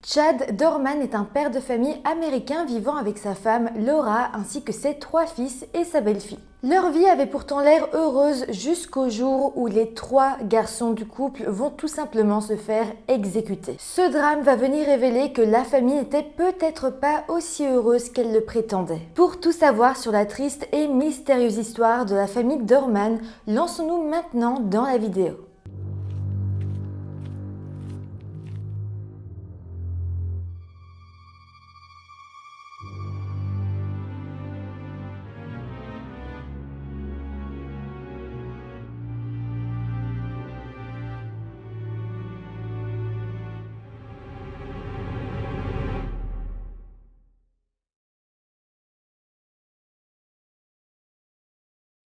Chad Dorman est un père de famille américain vivant avec sa femme Laura ainsi que ses 3 fils et sa belle-fille. Leur vie avait pourtant l'air heureuse jusqu'au jour où les 3 garçons du couple vont tout simplement se faire exécuter. Ce drame va venir révéler que la famille n'était peut-être pas aussi heureuse qu'elle le prétendait. Pour tout savoir sur la triste et mystérieuse histoire de la famille Dorman, lançons-nous maintenant dans la vidéo.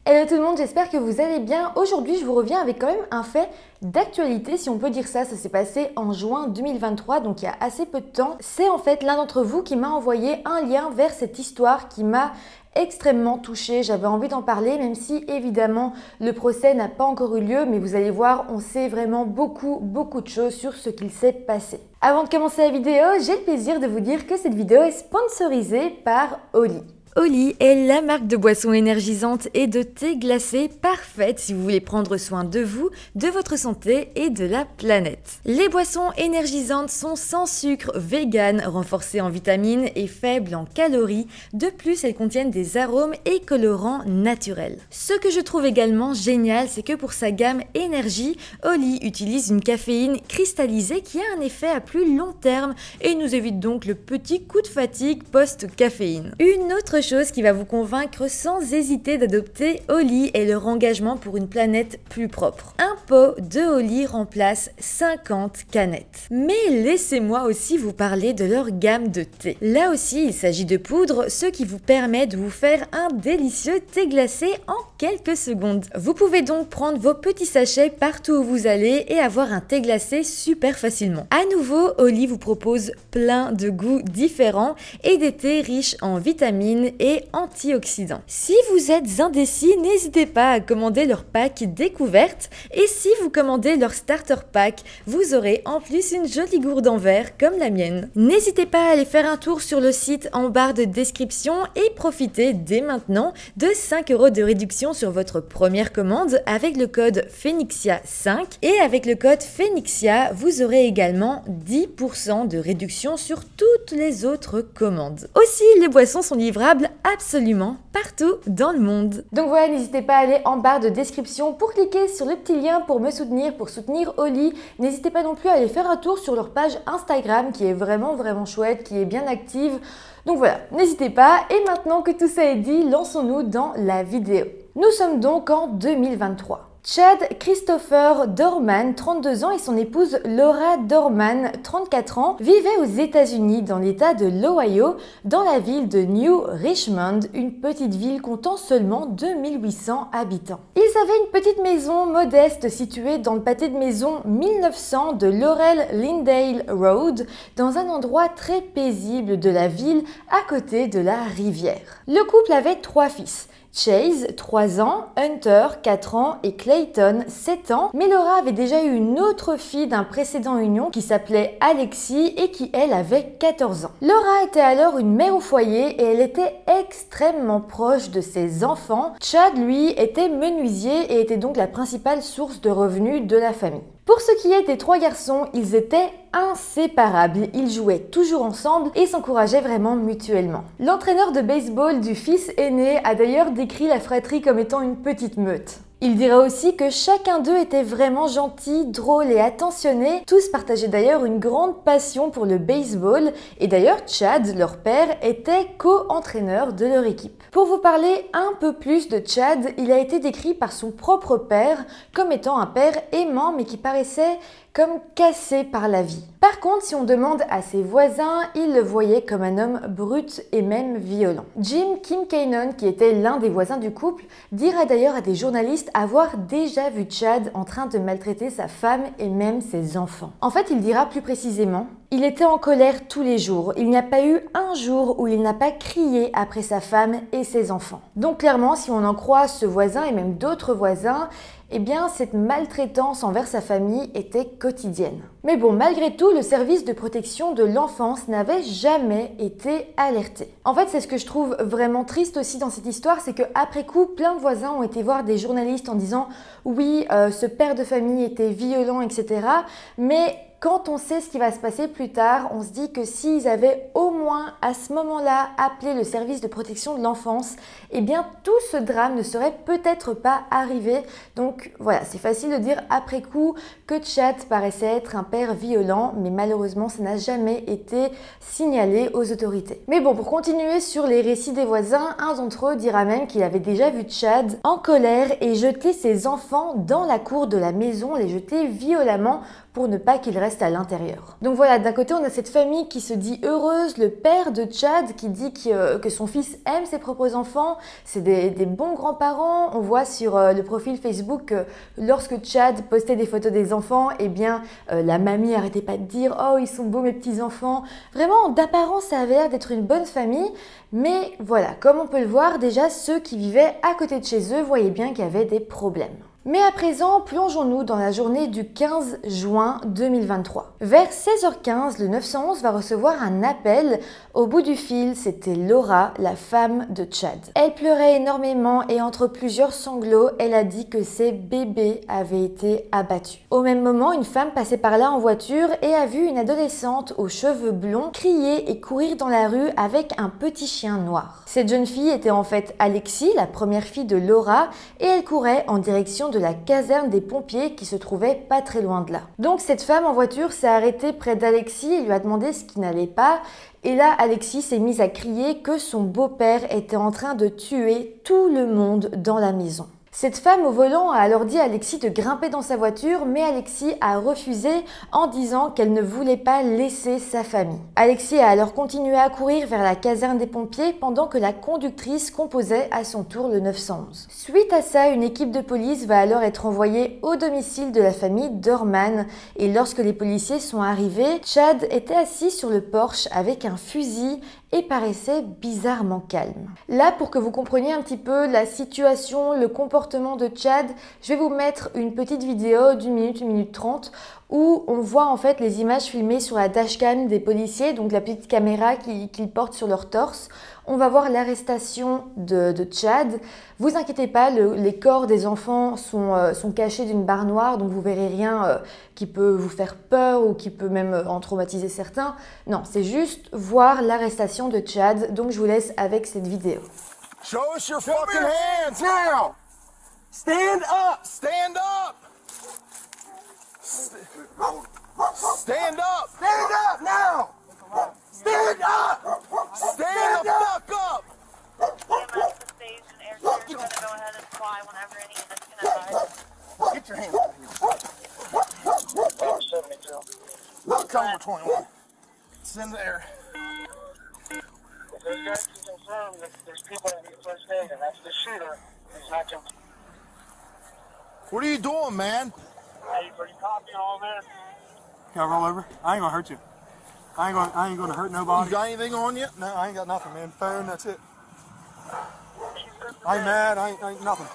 Hello tout le monde, j'espère que vous allez bien. Aujourd'hui, je vous reviens avec quand même un fait d'actualité, si on peut dire ça. Ça s'est passé en juin 2023, donc il y a assez peu de temps. C'est en fait l'un d'entre vous qui m'a envoyé un lien vers cette histoire qui m'a extrêmement touchée. J'avais envie d'en parler, même si évidemment le procès n'a pas encore eu lieu, mais vous allez voir, on sait vraiment beaucoup de choses sur ce qu'il s'est passé. Avant de commencer la vidéo, j'ai le plaisir de vous dire que cette vidéo est sponsorisée par Oli. Oli est la marque de boissons énergisantes et de thé glacé parfaite si vous voulez prendre soin de vous, de votre santé et de la planète. Les boissons énergisantes sont sans sucre, vegan, renforcées en vitamines et faibles en calories. De plus, elles contiennent des arômes et colorants naturels. Ce que je trouve également génial, c'est que pour sa gamme énergie, Oli utilise une caféine cristallisée qui a un effet à plus long terme et nous évite donc le petit coup de fatigue post-caféine. Une autre chose qui va vous convaincre sans hésiter d'adopter Oli est leur engagement pour une planète plus propre. Un pot de Oli remplace 50 canettes. Mais laissez-moi aussi vous parler de leur gamme de thé. Là aussi, il s'agit de poudre, ce qui vous permet de vous faire un délicieux thé glacé en quelques secondes. Vous pouvez donc prendre vos petits sachets partout où vous allez et avoir un thé glacé super facilement. À nouveau, Oli vous propose plein de goûts différents et des thés riches en vitamines et antioxydants. Si vous êtes indécis, n'hésitez pas à commander leur pack découverte et si vous commandez leur starter pack, vous aurez en plus une jolie gourde en verre comme la mienne. N'hésitez pas à aller faire un tour sur le site en barre de description et profitez dès maintenant de 5 € de réduction sur votre première commande avec le code Phenixia5 et avec le code Phenixia, vous aurez également 10% de réduction sur toutes les autres commandes. Aussi, les boissons sont livrables absolument partout dans le monde. Donc voilà, n'hésitez pas à aller en barre de description pour cliquer sur le petit lien pour me soutenir, pour soutenir Oli. N'hésitez pas non plus à aller faire un tour sur leur page Instagram qui est vraiment chouette, qui est bien active. Donc voilà, n'hésitez pas. Et maintenant que tout ça est dit, lançons-nous dans la vidéo. Nous sommes donc en 2023. Chad Christopher Dorman, 32 ans, et son épouse Laura Dorman, 34 ans, vivaient aux États-Unis dans l'état de l'Ohio, dans la ville de New Richmond, une petite ville comptant seulement 2800 habitants. Ils avaient une petite maison modeste située dans le pâté de maison 1900 de Laurel Lindale Road, dans un endroit très paisible de la ville, à côté de la rivière. Le couple avait 3 fils. Chase, 3 ans, Hunter, 4 ans et Clayton, 7 ans, mais Laura avait déjà eu une autre fille d'un précédent union qui s'appelait Alexis et qui, elle, avait 14 ans. Laura était alors une mère au foyer et elle était extrêmement proche de ses enfants. Chad, lui, était menuisier et était donc la principale source de revenus de la famille. Pour ce qui est des 3 garçons, ils étaient inséparables. Ils jouaient toujours ensemble et s'encourageaient vraiment mutuellement. L'entraîneur de baseball du fils aîné a d'ailleurs décrit la fratrie comme étant une petite meute. Il dira aussi que chacun d'eux était vraiment gentil, drôle et attentionné. Tous partageaient d'ailleurs une grande passion pour le baseball et d'ailleurs Chad, leur père, était co-entraîneur de leur équipe. Pour vous parler un peu plus de Chad, il a été décrit par son propre père comme étant un père aimant mais qui paraissait comme cassé par la vie. Par contre, si on demande à ses voisins, ils le voyaient comme un homme brut et même violent. Jim Kimkanon, qui était l'un des voisins du couple, dira d'ailleurs à des journalistes avoir déjà vu Chad en train de maltraiter sa femme et même ses enfants. En fait, il dira plus précisément: Il était en colère tous les jours. Il n'y a pas eu un jour où il n'a pas crié après sa femme et ses enfants. Donc clairement, si on en croit ce voisin et même d'autres voisins, eh bien cette maltraitance envers sa famille était quotidienne. Mais bon, malgré tout, le service de protection de l'enfance n'avait jamais été alerté. En fait, c'est ce que je trouve vraiment triste aussi dans cette histoire, c'est qu'après coup, plein de voisins ont été voir des journalistes en disant « Oui, ce père de famille était violent, etc. » Mais quand on sait ce qui va se passer plus tard, on se dit que s'ils avaient au moins à ce moment-là appelé le service de protection de l'enfance, eh bien tout ce drame ne serait peut-être pas arrivé. Donc voilà, c'est facile de dire après coup que Chad paraissait être un père violent, mais malheureusement ça n'a jamais été signalé aux autorités. Mais bon, pour continuer sur les récits des voisins, un d'entre eux dira même qu'il avait déjà vu Chad en colère et jeter ses enfants dans la cour de la maison, les jeter violemment pour ne pas qu'il reste à l'intérieur. Donc voilà, d'un côté on a cette famille qui se dit heureuse, le père de Chad qui dit que son fils aime ses propres enfants, c'est des bons grands-parents. On voit sur le profil Facebook que lorsque Chad postait des photos des enfants, eh bien la mamie arrêtait pas de dire « Oh, ils sont beaux mes petits-enfants ». Vraiment, d'apparence, ça avait l'air d'être une bonne famille, mais voilà, comme on peut le voir, déjà ceux qui vivaient à côté de chez eux voyaient bien qu'il y avait des problèmes. Mais à présent, plongeons-nous dans la journée du 15 juin 2023. Vers 16h15, le 911 va recevoir un appel. Au bout du fil, c'était Laura, la femme de Chad. Elle pleurait énormément et entre plusieurs sanglots, elle a dit que ses bébés avaient été abattus. Au même moment, une femme passait par là en voiture et a vu une adolescente aux cheveux blonds crier et courir dans la rue avec un petit chien noir. Cette jeune fille était en fait Alexis, la première fille de Laura, et elle courait en direction de la caserne des pompiers qui se trouvait pas très loin de là. Donc cette femme en voiture s'est arrêtée près d'Alexis et lui a demandé ce qui n'allait pas. Et là, Alexis s'est mise à crier que son beau-père était en train de tuer tout le monde dans la maison. Cette femme au volant a alors dit à Alexis de grimper dans sa voiture, mais Alexis a refusé en disant qu'elle ne voulait pas laisser sa famille. Alexis a alors continué à courir vers la caserne des pompiers pendant que la conductrice composait à son tour le 911. Suite à ça, une équipe de police va alors être envoyée au domicile de la famille Dorman et lorsque les policiers sont arrivés, Chad était assis sur le porche avec un fusil et paraissait bizarrement calme. Là, pour que vous compreniez un petit peu la situation, le comportement de Chad, je vais vous mettre une petite vidéo d'1 minute, 1 minute 30 où on voit en fait les images filmées sur la dashcam des policiers, donc la petite caméra qu'ils portent sur leur torse. On va voir l'arrestation de Chad. Vous inquiétez pas, les corps des enfants sont cachés d'une barre noire, donc vous verrez rien qui peut vous faire peur ou qui peut même en traumatiser certains. Non, c'est juste voir l'arrestation de Chad, donc je vous laisse avec cette vidéo. Show us your fucking hands now! Stand up! Stand up! Stand up! Stand up now! Stand up! Stand the fuck up! Get your hands up here. Not Caliber 21. It's in there. There's guys who confirm that there's people that need first aid, and that's the shooter. He's not confirmed. What are you doing, man? Hey, pretty copy on there. Can I roll over? I ain't gonna hurt you. I ain't gonna hurt nobody. You got anything on you? No, I ain't got nothing, man. Phone, that's it. I ain't mad. I ain't nothing.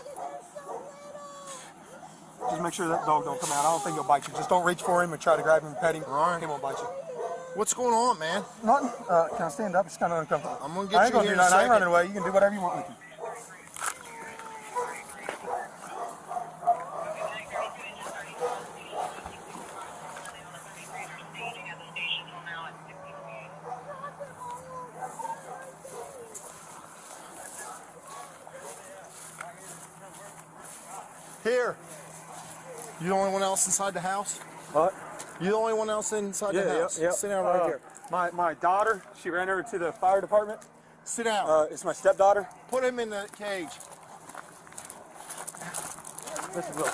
Just make sure that dog don't come out. I don't think he'll bite you. Just don't reach for him and try to grab him and pet him. All right. He won't bite you. What's going on, man? Nothing. Can I stand up? It's kind of uncomfortable. I'm gonna I get ain't you gonna here do in a nothing. I ain't second. running away. You can do whatever you want with me. Here. You the only one else inside the house? What? You the only one else inside the house? Yeah. Sit down right here. My daughter, she ran over to the fire department. Sit down. It's my stepdaughter. Put him in the cage. This is Will.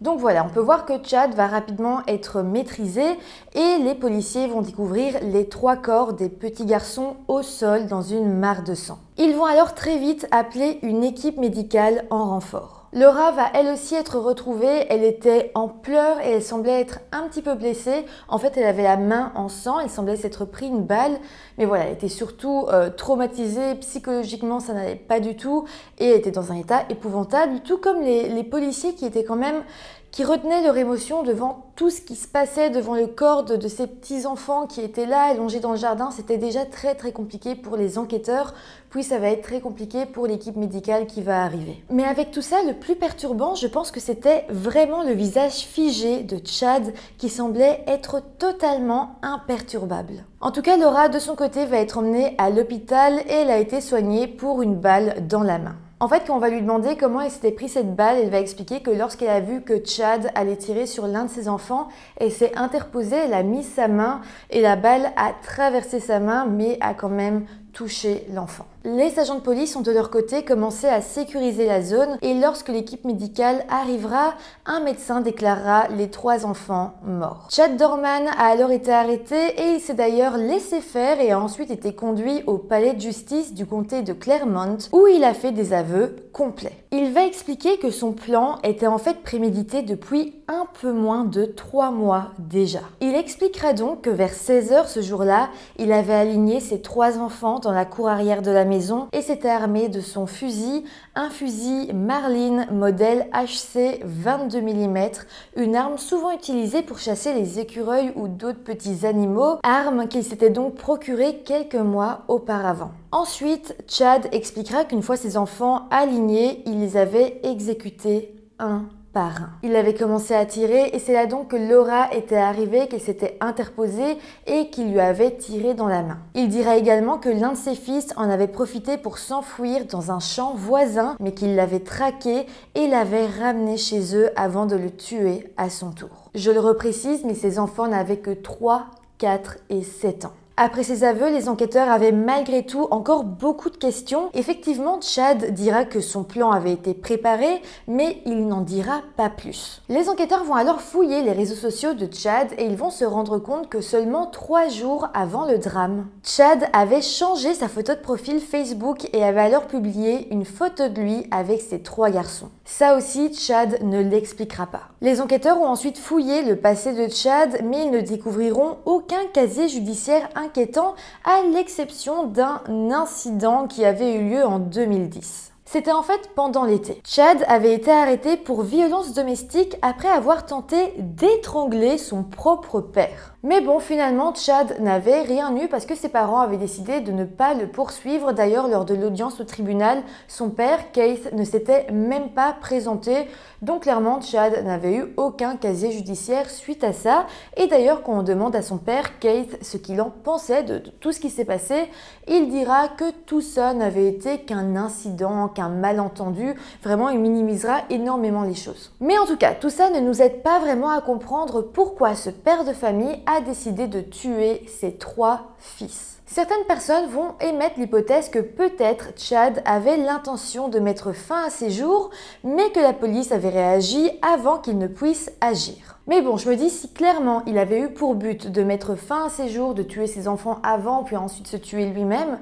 Donc voilà, on peut voir que Chad va rapidement être maîtrisé et les policiers vont découvrir les 3 corps des petits garçons au sol dans une mare de sang. Ils vont alors très vite appeler une équipe médicale en renfort. Laura va elle aussi être retrouvée, elle était en pleurs et elle semblait être un petit peu blessée. En fait, elle avait la main en sang, elle semblait s'être pris une balle. Mais voilà, elle était surtout traumatisée, psychologiquement ça n'allait pas du tout. Et elle était dans un état épouvantable, tout comme les policiers qui étaient quand même... qui retenaient leur émotion devant tout ce qui se passait, devant le corps de ces petits-enfants qui étaient là, allongés dans le jardin. C'était déjà très très compliqué pour les enquêteurs, puis ça va être très compliqué pour l'équipe médicale qui va arriver. Mais avec tout ça, le plus perturbant, je pense que c'était vraiment le visage figé de Chad qui semblait être totalement imperturbable. En tout cas, Laura, de son côté, va être emmenée à l'hôpital et elle a été soignée pour une balle dans la main. En fait, quand on va lui demander comment elle s'était pris cette balle, elle va expliquer que lorsqu'elle a vu que Chad allait tirer sur l'un de ses enfants, elle s'est interposée, elle a mis sa main et la balle a traversé sa main mais a quand même touché l'enfant. Les agents de police ont de leur côté commencé à sécuriser la zone et lorsque l'équipe médicale arrivera, un médecin déclarera les 3 enfants morts. Chad Dorman a alors été arrêté et il s'est d'ailleurs laissé faire et a ensuite été conduit au palais de justice du comté de Claremont où il a fait des aveux complets. Il va expliquer que son plan était en fait prémédité depuis un peu moins de 3 mois déjà. Il expliquera donc que vers 16 h ce jour-là, il avait aligné ses 3 enfants dans la cour arrière de la maison et s'était armé de son fusil, un fusil Marlin modèle HC 22 mm, une arme souvent utilisée pour chasser les écureuils ou d'autres petits animaux, arme qu'il s'était donc procurée quelques mois auparavant. Ensuite, Chad expliquera qu'une fois ses enfants alignés, il les avait exécutés un par un. Il avait commencé à tirer et c'est là donc que Laura était arrivée, qu'elle s'était interposée et qu'il lui avait tiré dans la main. Il dira également que l'un de ses fils en avait profité pour s'enfuir dans un champ voisin mais qu'il l'avait traqué et l'avait ramené chez eux avant de le tuer à son tour. Je le reprécise, mais ses enfants n'avaient que 3, 4 et 7 ans. Après ces aveux, les enquêteurs avaient malgré tout encore beaucoup de questions. Effectivement, Chad dira que son plan avait été préparé, mais il n'en dira pas plus. Les enquêteurs vont alors fouiller les réseaux sociaux de Chad et ils vont se rendre compte que seulement 3 jours avant le drame, Chad avait changé sa photo de profil Facebook et avait alors publié une photo de lui avec ses 3 garçons. Ça aussi, Chad ne l'expliquera pas. Les enquêteurs ont ensuite fouillé le passé de Chad, mais ils ne découvriront aucun casier judiciaire inquiétant, à l'exception d'un incident qui avait eu lieu en 2010. C'était en fait pendant l'été. Chad avait été arrêté pour violence domestique après avoir tenté d'étrangler son propre père. Mais bon, finalement, Chad n'avait rien eu parce que ses parents avaient décidé de ne pas le poursuivre. D'ailleurs, lors de l'audience au tribunal, son père, Keith, ne s'était même pas présenté. Donc clairement, Chad n'avait eu aucun casier judiciaire suite à ça. Et d'ailleurs, quand on demande à son père, Keith, ce qu'il en pensait de tout ce qui s'est passé, il dira que tout ça n'avait été qu'un incident, qu'un malentendu. Vraiment, il minimisera énormément les choses. Mais en tout cas, tout ça ne nous aide pas vraiment à comprendre pourquoi ce père de famille a décidé de tuer ses 3 fils. Certaines personnes vont émettre l'hypothèse que peut-être Chad avait l'intention de mettre fin à ses jours, mais que la police avait réagi avant qu'il ne puisse agir. Mais bon, je me dis, si clairement il avait eu pour but de mettre fin à ses jours, de tuer ses enfants avant, puis ensuite se tuer lui-même,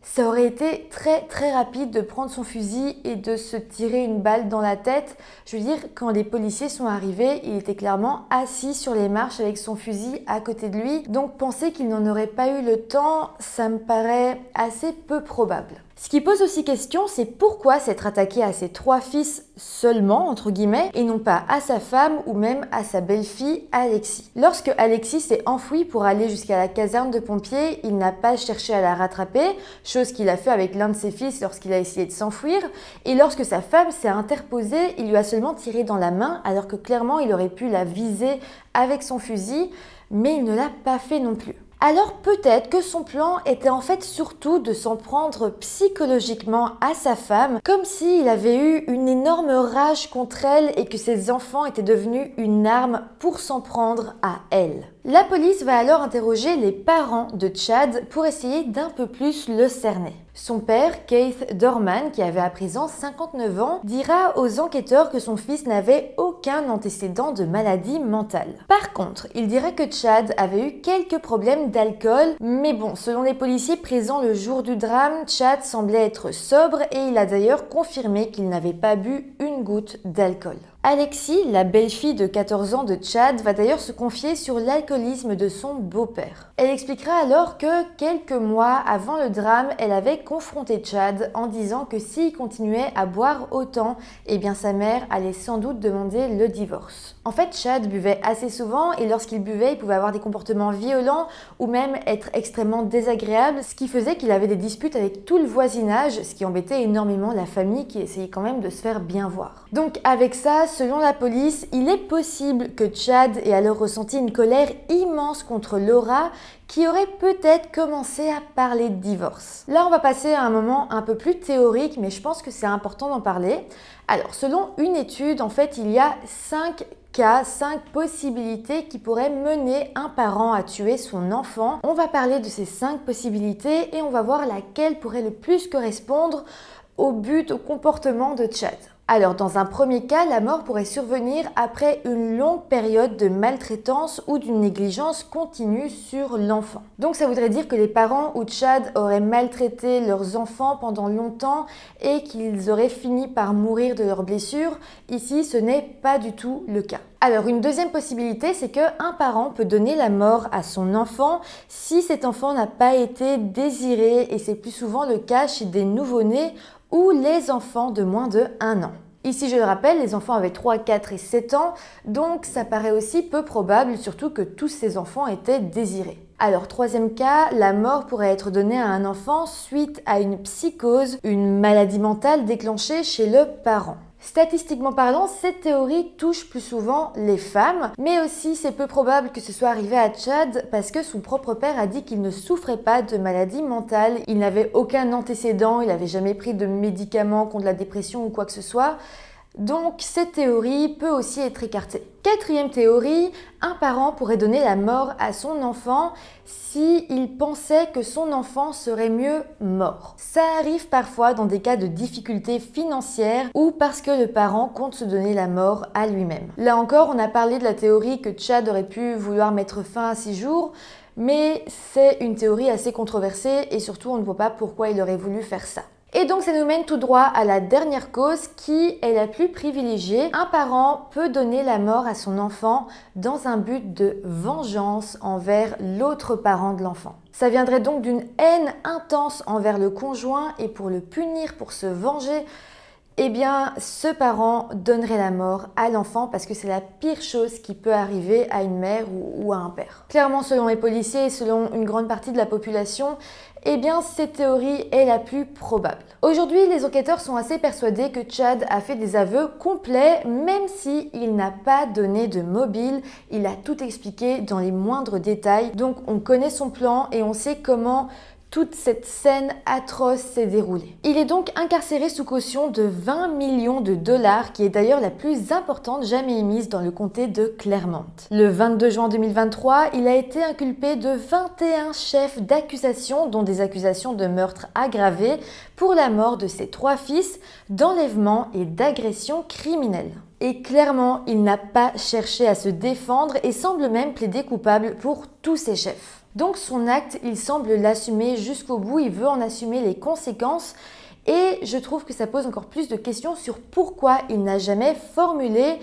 ça aurait été très rapide de prendre son fusil et de se tirer une balle dans la tête. Je veux dire, quand les policiers sont arrivés, il était clairement assis sur les marches avec son fusil à côté de lui. Donc penser qu'il n'en aurait pas eu le temps, ça me paraît assez peu probable. Ce qui pose aussi question, c'est pourquoi s'être attaqué à ses 3 fils seulement, entre guillemets, et non pas à sa femme ou même à sa belle-fille Alexis. Lorsque Alexis s'est enfoui pour aller jusqu'à la caserne de pompiers, il n'a pas cherché à la rattraper, chose qu'il a fait avec l'un de ses fils lorsqu'il a essayé de s'enfuir, et lorsque sa femme s'est interposée, il lui a seulement tiré dans la main, alors que clairement il aurait pu la viser avec son fusil, mais il ne l'a pas fait non plus. Alors peut-être que son plan était en fait surtout de s'en prendre psychologiquement à sa femme, comme s'il avait eu une énorme rage contre elle et que ses enfants étaient devenus une arme pour s'en prendre à elle. La police va alors interroger les parents de Chad pour essayer d'un peu plus le cerner. Son père, Keith Dorman, qui avait à présent 59 ans, dira aux enquêteurs que son fils n'avait aucun antécédent de maladie mentale. Par contre, il dira que Chad avait eu quelques problèmes d'alcool, mais bon, selon les policiers présents le jour du drame, Chad semblait être sobre et il a d'ailleurs confirmé qu'il n'avait pas bu une goutte d'alcool. Alexis, la belle-fille de 14 ans de Chad, va d'ailleurs se confier sur l'alcoolisme de son beau-père. Elle expliquera alors que quelques mois avant le drame, elle avait confronté Chad en disant que s'il continuait à boire autant, eh bien sa mère allait sans doute demander le divorce. En fait, Chad buvait assez souvent et lorsqu'il buvait, il pouvait avoir des comportements violents ou même être extrêmement désagréable, ce qui faisait qu'il avait des disputes avec tout le voisinage, ce qui embêtait énormément la famille qui essayait quand même de se faire bien voir. Donc avec ça, selon la police, il est possible que Chad ait alors ressenti une colère immense contre Laura, qui aurait peut-être commencé à parler de divorce. Là, on va passer à un moment un peu plus théorique, mais je pense que c'est important d'en parler. Alors, selon une étude, en fait, il y a 5 possibilités qui pourraient mener un parent à tuer son enfant. On va parler de ces 5 possibilités et on va voir laquelle pourrait le plus correspondre au but, au comportement de Chad. Alors, dans un premier cas, la mort pourrait survenir après une longue période de maltraitance ou d'une négligence continue sur l'enfant. Donc, ça voudrait dire que les parents ou Chad auraient maltraité leurs enfants pendant longtemps et qu'ils auraient fini par mourir de leurs blessures. Ici, ce n'est pas du tout le cas. Alors, une deuxième possibilité, c'est qu'un parent peut donner la mort à son enfant si cet enfant n'a pas été désiré, et c'est plus souvent le cas chez des nouveau-nés ou les enfants de moins de 1 an. Ici, je le rappelle, les enfants avaient 3, 4 et 7 ans, donc ça paraît aussi peu probable, surtout que tous ces enfants étaient désirés. Alors, troisième cas, la mort pourrait être donnée à un enfant suite à une psychose, une maladie mentale déclenchée chez le parent. Statistiquement parlant, cette théorie touche plus souvent les femmes, mais aussi c'est peu probable que ce soit arrivé à Chad parce que son propre père a dit qu'il ne souffrait pas de maladie mentale, il n'avait aucun antécédent, il n'avait jamais pris de médicaments contre la dépression ou quoi que ce soit. Donc cette théorie peut aussi être écartée. Quatrième théorie, un parent pourrait donner la mort à son enfant s'il pensait que son enfant serait mieux mort. Ça arrive parfois dans des cas de difficultés financières ou parce que le parent compte se donner la mort à lui-même. Là encore, on a parlé de la théorie que Chad aurait pu vouloir mettre fin à 6 jours, mais c'est une théorie assez controversée et surtout on ne voit pas pourquoi il aurait voulu faire ça. Et donc ça nous mène tout droit à la dernière cause qui est la plus privilégiée. Un parent peut donner la mort à son enfant dans un but de vengeance envers l'autre parent de l'enfant. Ça viendrait donc d'une haine intense envers le conjoint et pour le punir, pour se venger, eh bien, ce parent donnerait la mort à l'enfant parce que c'est la pire chose qui peut arriver à une mère ou à un père. Clairement, selon les policiers et selon une grande partie de la population, eh bien, cette théorie est la plus probable. Aujourd'hui, les enquêteurs sont assez persuadés que Chad a fait des aveux complets, même s'il n'a pas donné de mobile, il a tout expliqué dans les moindres détails. Donc, on connaît son plan et on sait comment toute cette scène atroce s'est déroulée. Il est donc incarcéré sous caution de 20 millions de dollars, qui est d'ailleurs la plus importante jamais émise dans le comté de Claremont. Le 22 juin 2023, il a été inculpé de 21 chefs d'accusation, dont des accusations de meurtre aggravé pour la mort de ses 3 fils, d'enlèvement et d'agression criminelle. Et clairement, il n'a pas cherché à se défendre et semble même plaider coupable pour tous ses chefs. Donc son acte, il semble l'assumer jusqu'au bout, il veut en assumer les conséquences et je trouve que ça pose encore plus de questions sur pourquoi il n'a jamais formulé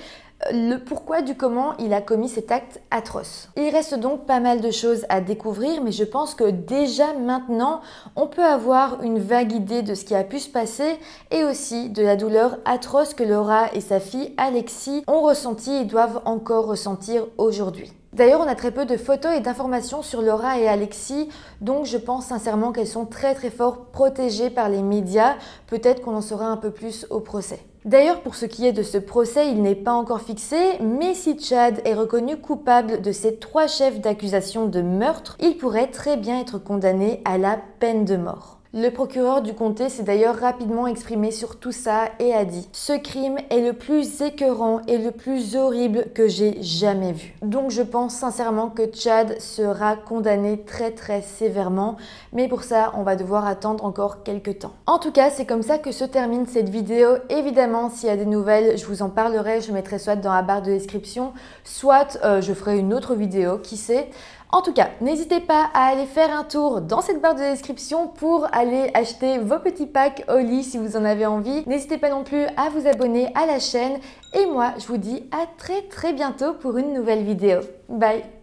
le pourquoi du comment il a commis cet acte atroce. Il reste donc pas mal de choses à découvrir, mais je pense que déjà maintenant, on peut avoir une vague idée de ce qui a pu se passer et aussi de la douleur atroce que Laura et sa fille Alexis ont ressenti et doivent encore ressentir aujourd'hui. D'ailleurs, on a très peu de photos et d'informations sur Laura et Alexis, donc je pense sincèrement qu'elles sont très fort protégées par les médias. Peut-être qu'on en saura un peu plus au procès. D'ailleurs, pour ce qui est de ce procès, il n'est pas encore fixé, mais si Chad est reconnu coupable de ces 3 chefs d'accusation de meurtre, il pourrait très bien être condamné à la peine de mort. Le procureur du comté s'est d'ailleurs rapidement exprimé sur tout ça et a dit « Ce crime est le plus écœurant et le plus horrible que j'ai jamais vu. » Donc je pense sincèrement que Chad sera condamné très sévèrement, mais pour ça on va devoir attendre encore quelques temps. En tout cas, c'est comme ça que se termine cette vidéo. Évidemment, s'il y a des nouvelles, je vous en parlerai, je mettrai soit dans la barre de description, soit je ferai une autre vidéo, qui sait. En tout cas, n'hésitez pas à aller faire un tour dans cette barre de description pour aller acheter vos petits packs Oli si vous en avez envie. N'hésitez pas non plus à vous abonner à la chaîne. Et moi, je vous dis à très bientôt pour une nouvelle vidéo. Bye!